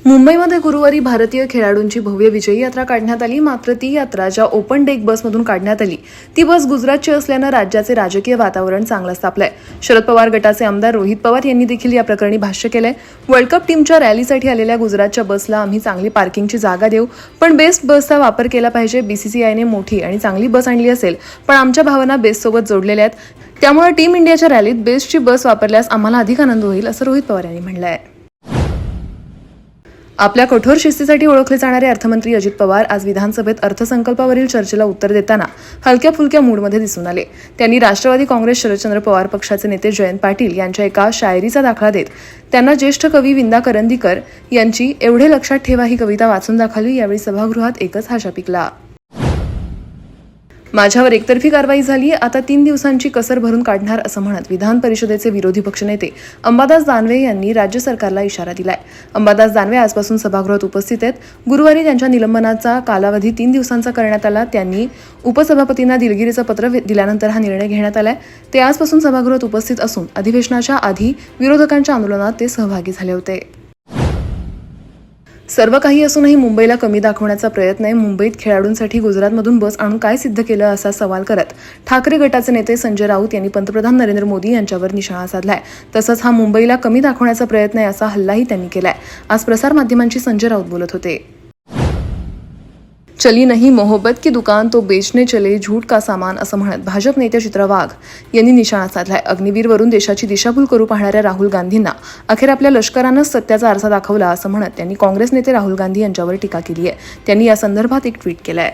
मुंबईमध्ये गुरुवारी भारतीय खेळाडूंची भव्य विजयी यात्रा काढण्यात आली. मात्र ती यात्रा ज्या ओपन डेक बसमधून काढण्यात आली ती बस गुजरातची असल्यानं राज्याचे राजकीय वातावरण चांगलंच तापलंय. शरद पवार गटाचे आमदार रोहित पवार यांनी देखील या प्रकरणी भाष्य केलंय. वर्ल्ड कप टीमच्या रॅलीसाठी आलेल्या गुजरातच्या बसला आम्ही चांगली पार्किंगची जागा देऊ, पण बेस्ट बसचा वापर केला पाहिजे. बीसीसीआयने मोठी आणि चांगली बस आणली असेल, पण आमच्या भावना बेस्टसोबत जोडलेल्या आहेत. त्यामुळे टीम इंडियाच्या रॅलीत बेस्टची बस वापरल्यास आम्हाला अधिक आनंद होईल, असं रोहित पवार यांनी म्हटलंय. आपल्या कठोर शिस्तीसाठी ओळखले जाणारे अर्थमंत्री अजित पवार आज विधानसभेत अर्थसंकल्पावरील चर्चेला उत्तर देताना हलक्या फुलक्या मूडमध्ये दिसून आले. त्यांनी राष्ट्रवादी काँग्रेस शरदचंद्र पवार पक्षाचे नेते जयंत पाटील यांच्या एका शायरीचा दाखला देत त्यांना ज्येष्ठ कवी विंदा करंदीकर यांची एवढे लक्षात ठेवा ही कविता वाचून दाखवली. यावेळी सभागृहात एकच हाशा पिकला. माझ्यावर एकतर्फी कारवाई झाली, आता 3 दिवसांची कसर भरून काढणार, असं म्हणत विधान परिषदेचे विरोधी पक्षनेते अंबादास दानवे यांनी राज्य सरकारला इशारा दिलाय. अंबादास दानवे आजपासून सभागृहात उपस्थित आहेत. गुरुवारी त्यांच्या निलंबनाचा कालावधी 3 दिवसांचा करण्यात आला. त्यांनी उपसभापतींना दिलगिरीचं पत्र दिल्यानंतर हा निर्णय घेण्यात आलाय. ते आजपासून सभागृहात उपस्थित असून अधिवेशनाच्या आधी विरोधकांच्या आंदोलनात ते सहभागी झाले होते. सर्व काही असूनही मुंबईला कमी दाखवण्याचा प्रयत्न आहे. मुंबईत खेळाडूंसाठी गुजरातमधून बस आणून काय सिद्ध केलं, असा सवाल करत ठाकरे गटाचे नेते संजय राऊत यांनी पंतप्रधान नरेंद्र मोदी यांच्यावर निशाणा साधलाय. तसंच हा मुंबईला कमी दाखवण्याचा प्रयत्न आहे असा हल्लाही त्यांनी केलाय. आज प्रसारमाध्यमांशी संजय राऊत बोलत होते. चली नहीं मोहब्बत की दुकान तो बेचने चले झूठ का सामान, असं म्हणत भाजप नेते चित्रा वाघ यांनी निशाणा साधलाय. अग्निवीरवरून देशाची दिशाभूल करू पाहणाऱ्या राहुल गांधींना अखेर आपल्या लष्करानंच सत्याचा आरसा दाखवला, असं म्हणत त्यांनी काँग्रेस नेते राहुल गांधी यांच्यावर टीका केली आहे. त्यांनी या संदर्भात एक ट्विट केलंय.